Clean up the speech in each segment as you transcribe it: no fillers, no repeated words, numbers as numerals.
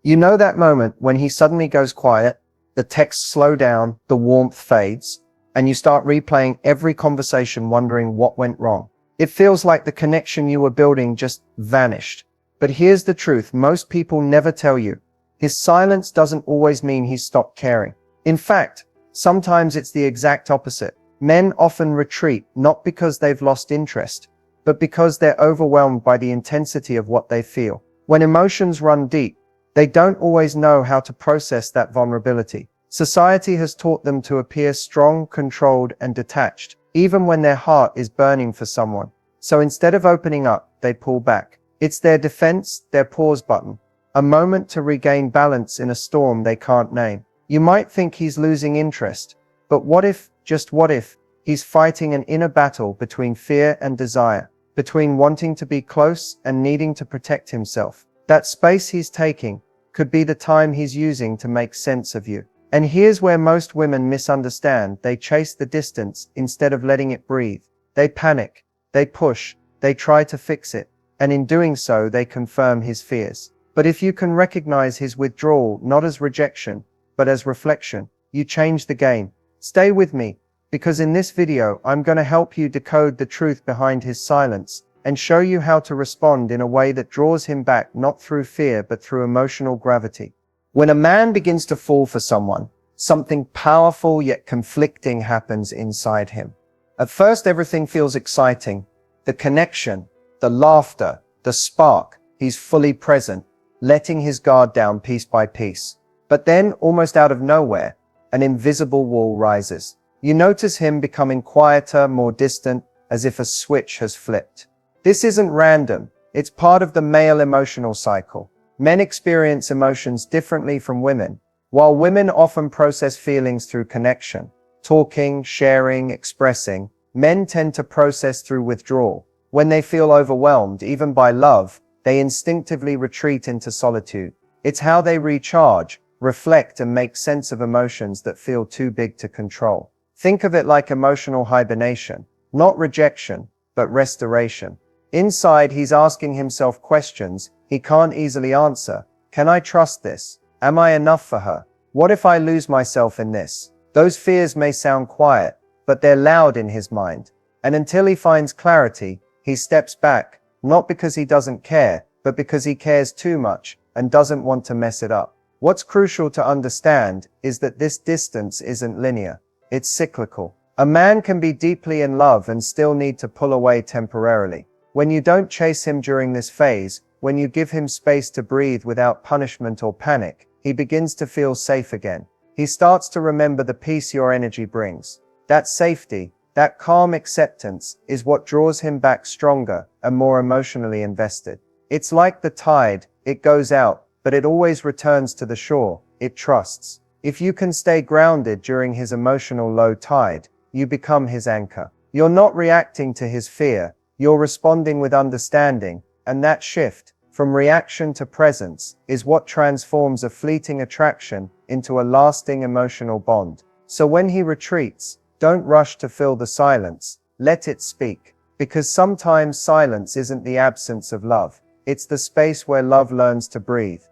You know that moment when he suddenly goes quiet, the texts slow down, the warmth fades, and you start replaying every conversation wondering what went wrong. It feels like the connection you were building just vanished. But here's the truth most people never tell you. His silence doesn't always mean he's stopped caring. In fact, sometimes it's the exact opposite. Men often retreat not because they've lost interest, but because they're overwhelmed by the intensity of what they feel. When emotions run deep, they don't always know how to process that vulnerability. Society has taught them to appear strong, controlled, and detached, even when their heart is burning for someone. So instead of opening up, they pull back. It's their defense, their pause button, a moment to regain balance in a storm they can't name. You might think he's losing interest, but what if, just what if, he's fighting an inner battle between fear and desire, between wanting to be close and needing to protect himself? That space he's taking could be the time he's using to make sense of you. And here's where most women misunderstand. They chase the distance instead of letting it breathe. They panic, they push, they try to fix it, and in doing so they confirm his fears. But if you can recognize his withdrawal not as rejection, but as reflection, you change the game. Stay with me, because in this video I'm going to help you decode the truth behind his silence, and show you how to respond in a way that draws him back not through fear but through emotional gravity. When a man begins to fall for someone, something powerful yet conflicting happens inside him. At first everything feels exciting. The connection, the laughter, the spark. He's fully present, letting his guard down piece by piece. But then, almost out of nowhere, an invisible wall rises. You notice him becoming quieter, more distant, as if a switch has flipped. This isn't random. It's part of the male emotional cycle. Men experience emotions differently from women. While women often process feelings through connection, talking, sharing, expressing, men tend to process through withdrawal. When they feel overwhelmed, even by love, they instinctively retreat into solitude. It's how they recharge, reflect, and make sense of emotions that feel too big to control. Think of it like emotional hibernation, not rejection, but restoration. Inside, he's asking himself questions he can't easily answer. Can I trust this? Am I enough for her? What if I lose myself in this? Those fears may sound quiet, but they're loud in his mind. And until he finds clarity, he steps back, not because he doesn't care, but because he cares too much and doesn't want to mess it up. What's crucial to understand is that this distance isn't linear. It's cyclical. A man can be deeply in love and still need to pull away temporarily. When you don't chase him during this phase, when you give him space to breathe without punishment or panic, he begins to feel safe again. He starts to remember the peace your energy brings. That safety, that calm acceptance, is what draws him back stronger and more emotionally invested. It's like the tide, it goes out, but it always returns to the shore it trusts. If you can stay grounded during his emotional low tide, you become his anchor. You're not reacting to his fear, you're responding with understanding, and that shift, from reaction to presence, is what transforms a fleeting attraction into a lasting emotional bond. So when he retreats, don't rush to fill the silence, let it speak. Because sometimes silence isn't the absence of love, it's the space where love learns to breathe.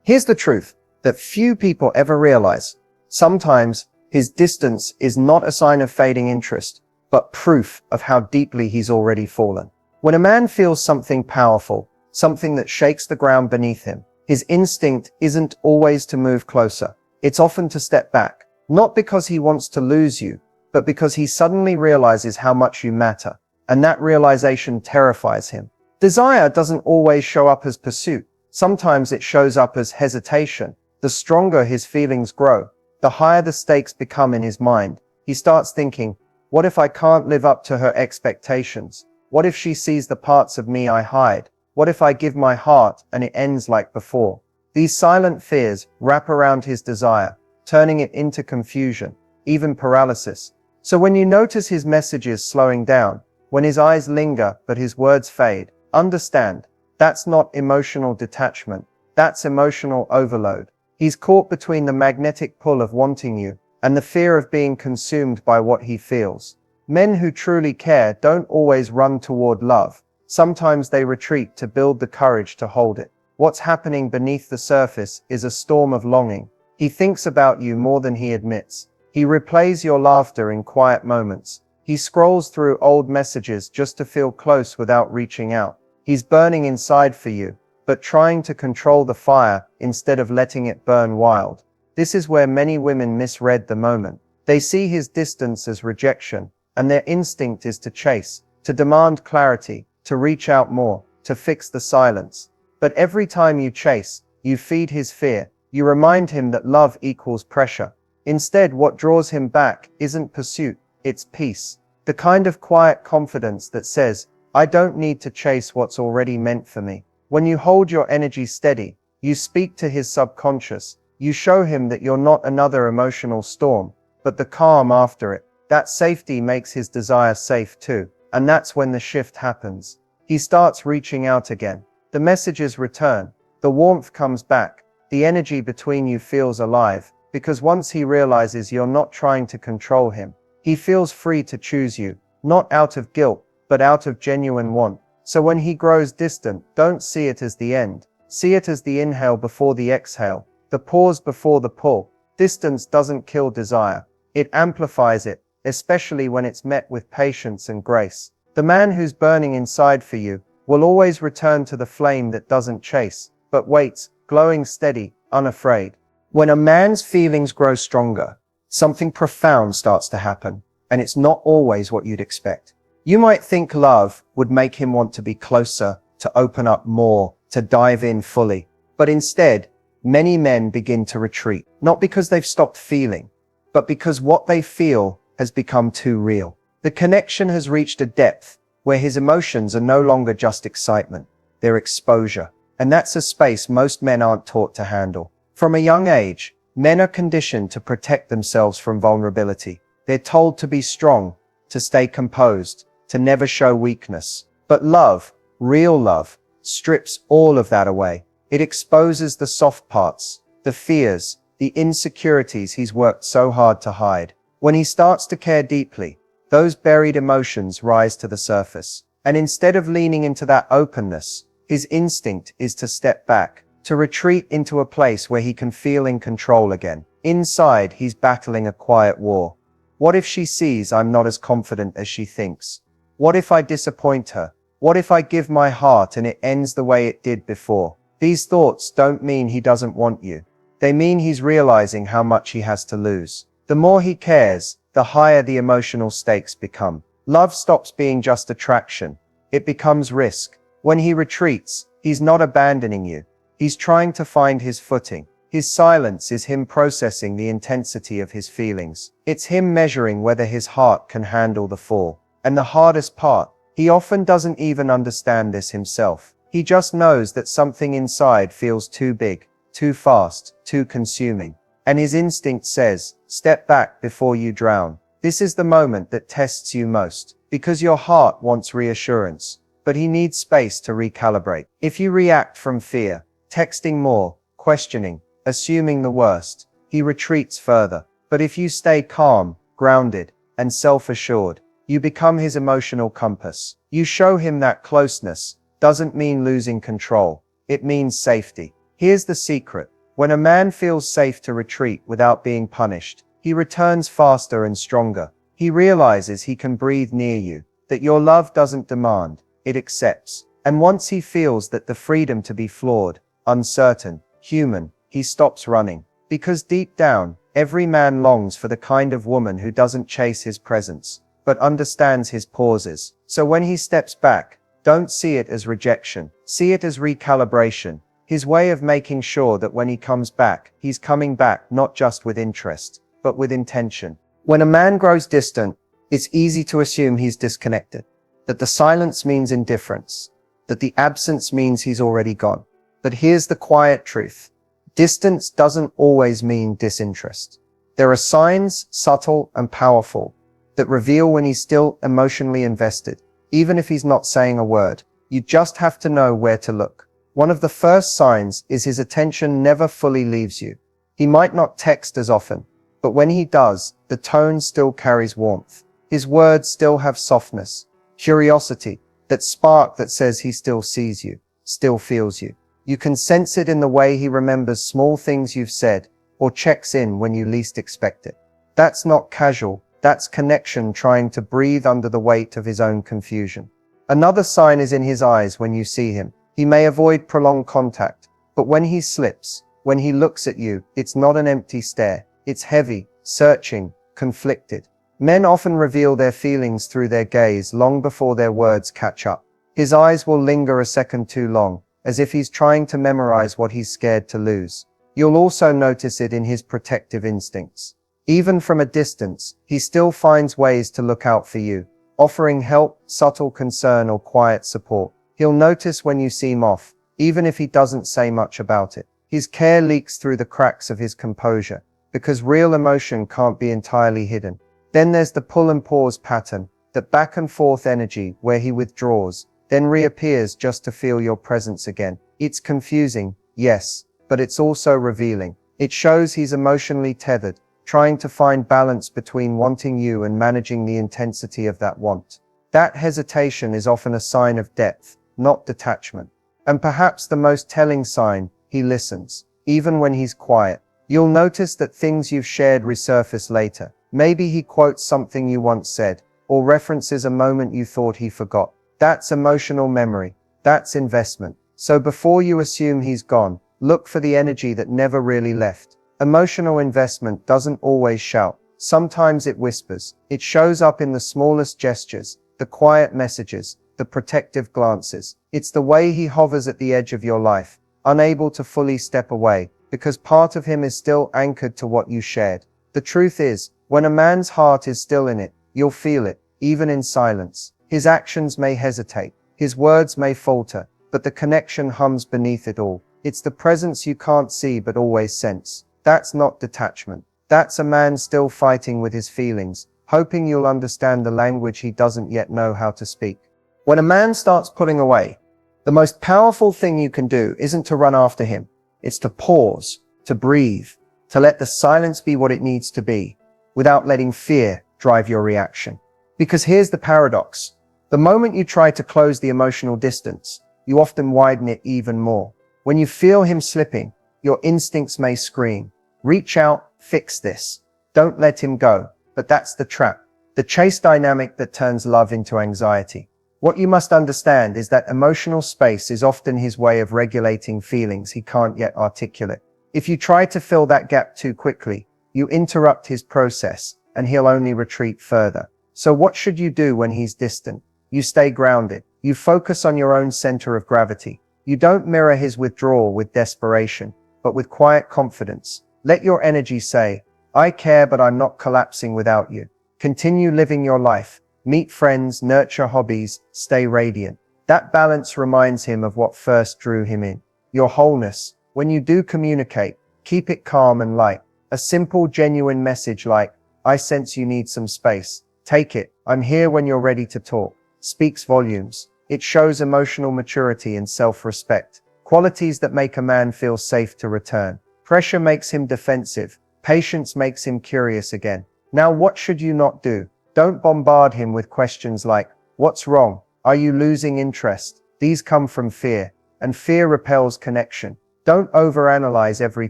Here's the truth that few people ever realize. Sometimes his distance is not a sign of fading interest, but proof of how deeply he's already fallen. When a man feels something powerful, something that shakes the ground beneath him, his instinct isn't always to move closer. It's often to step back, not because he wants to lose you, but because he suddenly realizes how much you matter, and that realization terrifies him. Desire doesn't always show up as pursuit. Sometimes it shows up as hesitation. The stronger his feelings grow, the higher the stakes become in his mind. He starts thinking, what if I can't live up to her expectations? What if she sees the parts of me I hide? What if I give my heart and it ends like before? These silent fears wrap around his desire, turning it into confusion, even paralysis. So when you notice his messages slowing down, when his eyes linger but his words fade, understand, that's not emotional detachment, that's emotional overload. He's caught between the magnetic pull of wanting you and the fear of being consumed by what he feels. Men who truly care don't always run toward love. Sometimes they retreat to build the courage to hold it. What's happening beneath the surface is a storm of longing. He thinks about you more than he admits. He replays your laughter in quiet moments. He scrolls through old messages just to feel close without reaching out. He's burning inside for you, but trying to control the fire instead of letting it burn wild. This is where many women misread the moment. They see his distance as rejection, and their instinct is to chase, to demand clarity, to reach out more, to fix the silence. But every time you chase, you feed his fear. You remind him that love equals pressure. Instead, what draws him back isn't pursuit, it's peace. The kind of quiet confidence that says, I don't need to chase what's already meant for me. When you hold your energy steady, you speak to his subconscious. You show him that you're not another emotional storm, but the calm after it. That safety makes his desire safe too. And that's when the shift happens. He starts reaching out again. The messages return. The warmth comes back. The energy between you feels alive. Because once he realizes you're not trying to control him, he feels free to choose you, not out of guilt, but out of genuine want. So when he grows distant, don't see it as the end. See it as the inhale before the exhale, the pause before the pull. Distance doesn't kill desire. It amplifies it, especially when it's met with patience and grace. The man who's burning inside for you will always return to the flame that doesn't chase, but waits, glowing steady, unafraid. When a man's feelings grow stronger, something profound starts to happen, and it's not always what you'd expect. You might think love would make him want to be closer, to open up more, to dive in fully. But instead, many men begin to retreat, not because they've stopped feeling, but because what they feel has become too real. The connection has reached a depth where his emotions are no longer just excitement, they're exposure. And that's a space most men aren't taught to handle. From a young age, men are conditioned to protect themselves from vulnerability. They're told to be strong, to stay composed, to never show weakness. But love, real love, strips all of that away. It exposes the soft parts, the fears, the insecurities he's worked so hard to hide. When he starts to care deeply, those buried emotions rise to the surface. And instead of leaning into that openness, his instinct is to step back, to retreat into a place where he can feel in control again. Inside, he's battling a quiet war. What if she sees I'm not as confident as she thinks? What if I disappoint her? What if I give my heart and it ends the way it did before? These thoughts don't mean he doesn't want you. They mean he's realizing how much he has to lose. The more he cares, the higher the emotional stakes become. Love stops being just attraction. It becomes risk. When he retreats, he's not abandoning you. He's trying to find his footing. His silence is him processing the intensity of his feelings. It's him measuring whether his heart can handle the fall. And the hardest part, he often doesn't even understand this himself. He just knows that something inside feels too big, too fast, too consuming. And his instinct says, step back before you drown. This is the moment that tests you most, because your heart wants reassurance, but he needs space to recalibrate. If you react from fear, texting more, questioning, assuming the worst, he retreats further. But if you stay calm, grounded, and self-assured, you become his emotional compass. You show him that closeness doesn't mean losing control. It means safety. Here's the secret. When a man feels safe to retreat without being punished, he returns faster and stronger. He realizes he can breathe near you, that your love doesn't demand, it accepts. And once he feels that the freedom to be flawed, uncertain, human, he stops running. Because deep down, every man longs for the kind of woman who doesn't chase his presence, but understands his pauses. So when he steps back, don't see it as rejection. See it as recalibration. His way of making sure that when he comes back, he's coming back not just with interest, but with intention. When a man grows distant, it's easy to assume he's disconnected, that the silence means indifference, that the absence means he's already gone. But here's the quiet truth. Distance doesn't always mean disinterest. There are signs, subtle and powerful, that reveal when he's still emotionally invested, even if he's not saying a word. You just have to know where to look. One of the first signs is his attention never fully leaves you. He might not text as often, but when he does, the tone still carries warmth. His words still have softness, curiosity, that spark that says he still sees you, still feels you. You can sense it in the way he remembers small things you've said, or checks in when you least expect it. That's not casual, that's connection trying to breathe under the weight of his own confusion. Another sign is in his eyes when you see him. He may avoid prolonged contact, but when he slips, when he looks at you, it's not an empty stare. It's heavy, searching, conflicted. Men often reveal their feelings through their gaze long before their words catch up. His eyes will linger a second too long, as if he's trying to memorize what he's scared to lose. You'll also notice it in his protective instincts. Even from a distance, he still finds ways to look out for you, offering help, subtle concern, or quiet support. He'll notice when you seem off, even if he doesn't say much about it. His care leaks through the cracks of his composure, because real emotion can't be entirely hidden. Then there's the pull and pause pattern, that back and forth energy where he withdraws, then reappears just to feel your presence again. It's confusing, yes, but it's also revealing. It shows he's emotionally tethered, trying to find balance between wanting you and managing the intensity of that want. That hesitation is often a sign of depth, not detachment. And perhaps the most telling sign, he listens, even when he's quiet. You'll notice that things you've shared resurface later. Maybe he quotes something you once said, or references a moment you thought he forgot. That's emotional memory. That's investment. So before you assume he's gone, look for the energy that never really left. Emotional investment doesn't always shout. Sometimes it whispers. It shows up in the smallest gestures, the quiet messages, the protective glances. It's the way he hovers at the edge of your life, unable to fully step away, because part of him is still anchored to what you shared. The truth is, when a man's heart is still in it, you'll feel it, even in silence. His actions may hesitate, his words may falter, but the connection hums beneath it all. It's the presence you can't see but always sense. That's not detachment. That's a man still fighting with his feelings, hoping you'll understand the language he doesn't yet know how to speak. When a man starts pulling away, the most powerful thing you can do isn't to run after him. It's to pause, to breathe, to let the silence be what it needs to be, without letting fear drive your reaction. Because here's the paradox. The moment you try to close the emotional distance, you often widen it even more. When you feel him slipping, your instincts may scream, reach out, fix this. Don't let him go. But that's the trap. The chase dynamic that turns love into anxiety. What you must understand is that emotional space is often his way of regulating feelings he can't yet articulate. If you try to fill that gap too quickly, you interrupt his process, and he'll only retreat further. So what should you do when he's distant? You stay grounded. You focus on your own center of gravity. You don't mirror his withdrawal with desperation, but with quiet confidence. Let your energy say, I care, but I'm not collapsing without you. Continue living your life. Meet friends, nurture hobbies, stay radiant. That balance reminds him of what first drew him in. Your wholeness. When you do communicate, keep it calm and light. A simple, genuine message like, I sense you need some space. Take it. I'm here when you're ready to talk. Speaks volumes. It shows emotional maturity and self-respect, qualities that make a man feel safe to return. Pressure makes him defensive. Patience makes him curious again. Now, what should you not do? Don't bombard him with questions like, what's wrong? Are you losing interest? These come from fear, and fear repels connection. Don't overanalyze every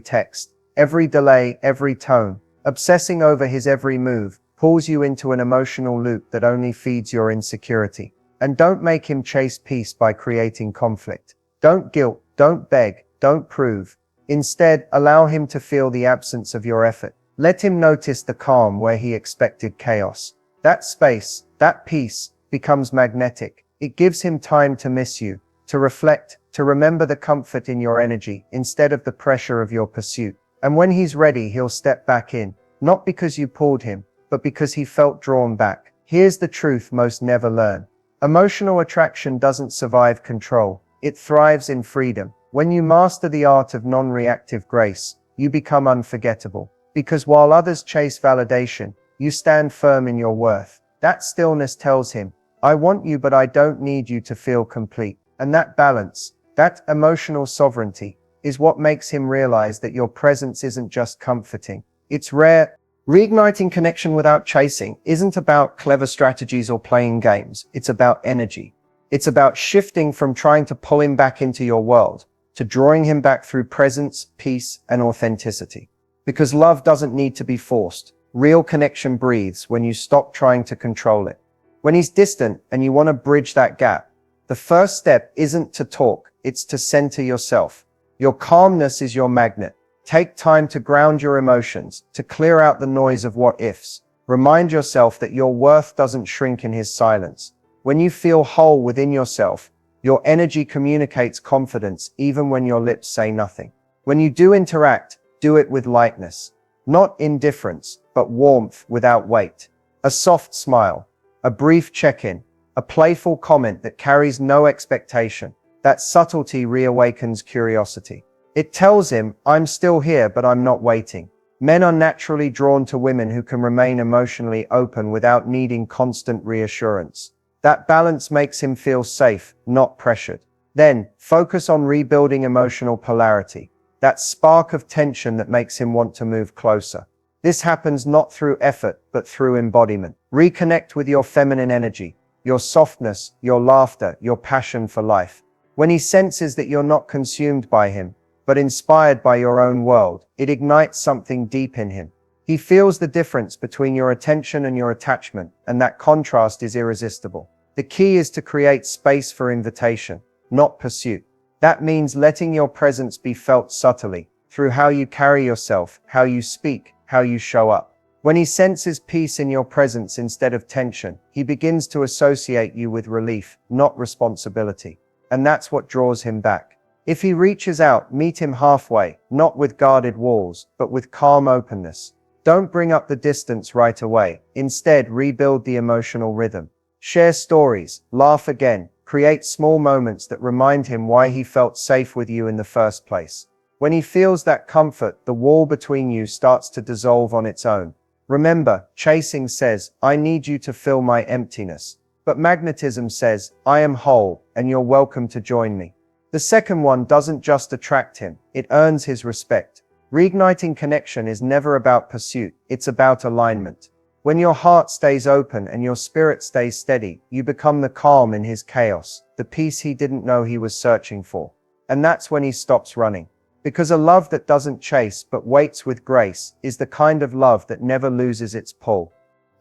text, every delay, every tone. Obsessing over his every move pulls you into an emotional loop that only feeds your insecurity. And don't make him chase peace by creating conflict. Don't guilt, don't beg, don't prove. Instead, allow him to feel the absence of your effort. Let him notice the calm where he expected chaos. That space, that peace, becomes magnetic. It gives him time to miss you, to reflect, to remember the comfort in your energy instead of the pressure of your pursuit. And when he's ready, he'll step back in, not because you pulled him, but because he felt drawn back. Here's the truth most never learn. Emotional attraction doesn't survive control. It thrives in freedom. When you master the art of non-reactive grace, you become unforgettable. Because while others chase validation, you stand firm in your worth. That stillness tells him, I want you, but I don't need you to feel complete. And that balance, that emotional sovereignty, is what makes him realize that your presence isn't just comforting. It's rare. Reigniting connection without chasing isn't about clever strategies or playing games. It's about energy. It's about shifting from trying to pull him back into your world to drawing him back through presence, peace, and authenticity. Because love doesn't need to be forced. Real connection breathes when you stop trying to control it. When he's distant and you want to bridge that gap, the first step isn't to talk, it's to center yourself. Your calmness is your magnet. Take time to ground your emotions, to clear out the noise of what ifs. Remind yourself that your worth doesn't shrink in his silence. When you feel whole within yourself, your energy communicates confidence even when your lips say nothing. When you do interact, do it with lightness. Not indifference, but warmth without weight. A soft smile, a brief check-in, a playful comment that carries no expectation. That subtlety reawakens curiosity. It tells him, I'm still here, but I'm not waiting. Men are naturally drawn to women who can remain emotionally open without needing constant reassurance. That balance makes him feel safe, not pressured. Then, focus on rebuilding emotional polarity. That spark of tension that makes him want to move closer. This happens not through effort, but through embodiment. Reconnect with your feminine energy, your softness, your laughter, your passion for life. When he senses that you're not consumed by him, but inspired by your own world, it ignites something deep in him. He feels the difference between your attention and your attachment, and that contrast is irresistible. The key is to create space for invitation, not pursuit. That means letting your presence be felt subtly, through how you carry yourself, how you speak, how you show up. When he senses peace in your presence instead of tension, he begins to associate you with relief, not responsibility. And that's what draws him back. If he reaches out, meet him halfway, not with guarded walls, but with calm openness. Don't bring up the distance right away. Instead, rebuild the emotional rhythm. Share stories, laugh again, create small moments that remind him why he felt safe with you in the first place. When he feels that comfort, the wall between you starts to dissolve on its own. Remember, chasing says, I need you to fill my emptiness. But magnetism says, I am whole, and you're welcome to join me. The second one doesn't just attract him, it earns his respect. Reigniting connection is never about pursuit, it's about alignment. When your heart stays open and your spirit stays steady, you become the calm in his chaos, the peace he didn't know he was searching for. And that's when he stops running. Because a love that doesn't chase but waits with grace is the kind of love that never loses its pull.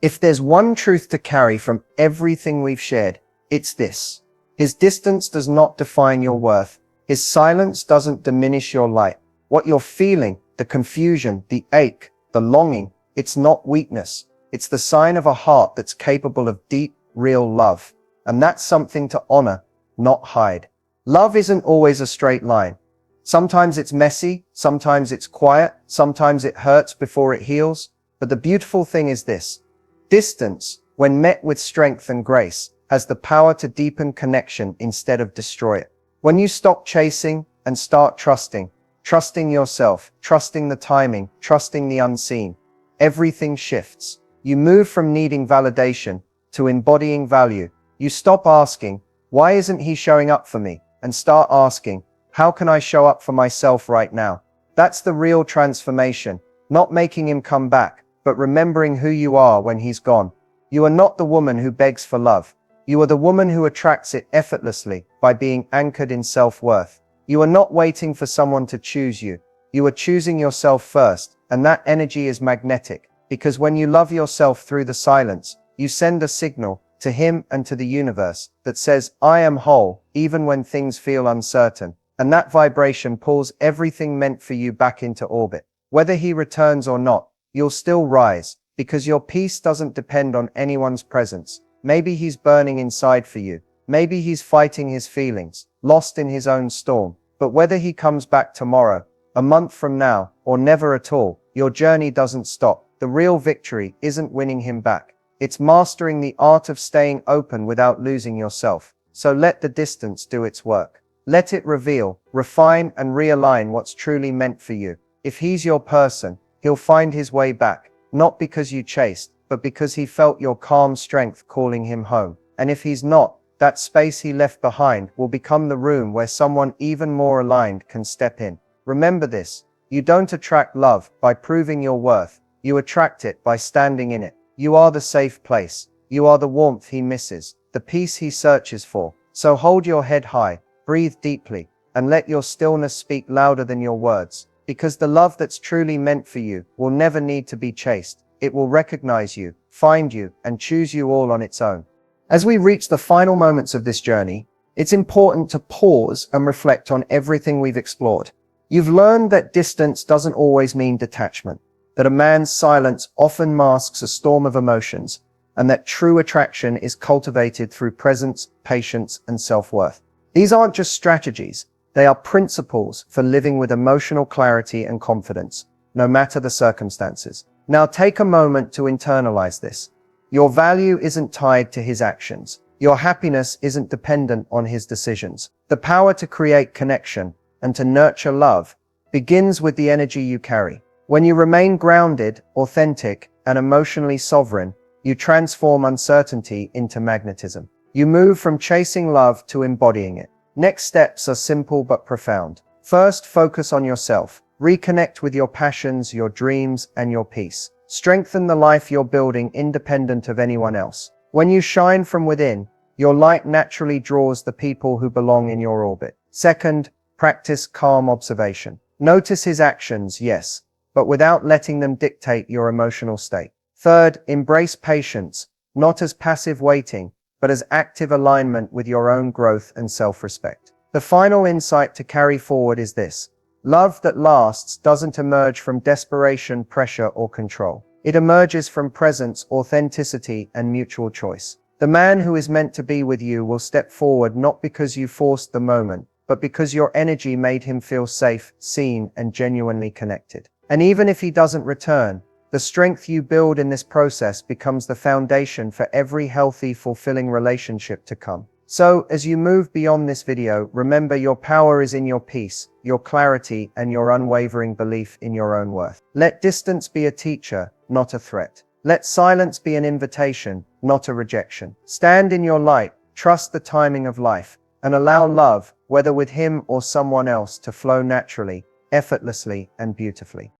If there's one truth to carry from everything we've shared, it's this. His distance does not define your worth. His silence doesn't diminish your light. What you're feeling, the confusion, the ache, the longing, it's not weakness. It's the sign of a heart that's capable of deep, real love. And that's something to honor, not hide. Love isn't always a straight line. Sometimes it's messy, sometimes it's quiet, sometimes it hurts before it heals. But the beautiful thing is this. Distance, when met with strength and grace, has the power to deepen connection instead of destroy it. When you stop chasing and start trusting yourself, trusting the timing, trusting the unseen, everything shifts. You move from needing validation to embodying value. You stop asking, why isn't he showing up for me? And start asking, how can I show up for myself right now? That's the real transformation, not making him come back, but remembering who you are when he's gone. You are not the woman who begs for love. You are the woman who attracts it effortlessly by being anchored in self-worth. You are not waiting for someone to choose you. You are choosing yourself first, and that energy is magnetic, because when you love yourself through the silence, you send a signal to him and to the universe that says, I am whole, even when things feel uncertain. And that vibration pulls everything meant for you back into orbit. Whether he returns or not, you'll still rise, because your peace doesn't depend on anyone's presence. Maybe he's burning inside for you. Maybe he's fighting his feelings, lost in his own storm. But whether he comes back tomorrow, a month from now, or never at all, your journey doesn't stop. The real victory isn't winning him back. It's mastering the art of staying open without losing yourself. So let the distance do its work. Let it reveal, refine, and realign what's truly meant for you. If he's your person, he'll find his way back, not because you chased, but because he felt your calm strength calling him home. And if he's not, that space he left behind will become the room where someone even more aligned can step in. Remember this, you don't attract love by proving your worth, you attract it by standing in it. You are the safe place, you are the warmth he misses, the peace he searches for. So hold your head high, breathe deeply, and let your stillness speak louder than your words. Because the love that's truly meant for you will never need to be chased. It will recognize you, find you, and choose you all on its own. As we reach the final moments of this journey, it's important to pause and reflect on everything we've explored. You've learned that distance doesn't always mean detachment, that a man's silence often masks a storm of emotions, and that true attraction is cultivated through presence, patience, and self-worth. These aren't just strategies, they are principles for living with emotional clarity and confidence, no matter the circumstances. Now take a moment to internalize this. Your value isn't tied to his actions. Your happiness isn't dependent on his decisions. The power to create connection and to nurture love begins with the energy you carry. When you remain grounded, authentic, and emotionally sovereign, you transform uncertainty into magnetism. You move from chasing love to embodying it. Next steps are simple but profound. First, focus on yourself. Reconnect with your passions, your dreams, and your peace. Strengthen the life you're building independent of anyone else. When you shine from within, your light naturally draws the people who belong in your orbit. Second, practice calm observation. Notice his actions, yes, but without letting them dictate your emotional state. Third, embrace patience, not as passive waiting, but as active alignment with your own growth and self-respect. The final insight to carry forward is this. Love that lasts doesn't emerge from desperation, pressure, or control. It emerges from presence, authenticity, and mutual choice. The man who is meant to be with you will step forward not because you forced the moment, but because your energy made him feel safe, seen, and genuinely connected. And even if he doesn't return, the strength you build in this process becomes the foundation for every healthy, fulfilling relationship to come. So, as you move beyond this video, remember your power is in your peace, your clarity, and your unwavering belief in your own worth. Let distance be a teacher, not a threat. Let silence be an invitation, not a rejection. Stand in your light, trust the timing of life, and allow love, whether with him or someone else, to flow naturally, effortlessly, and beautifully.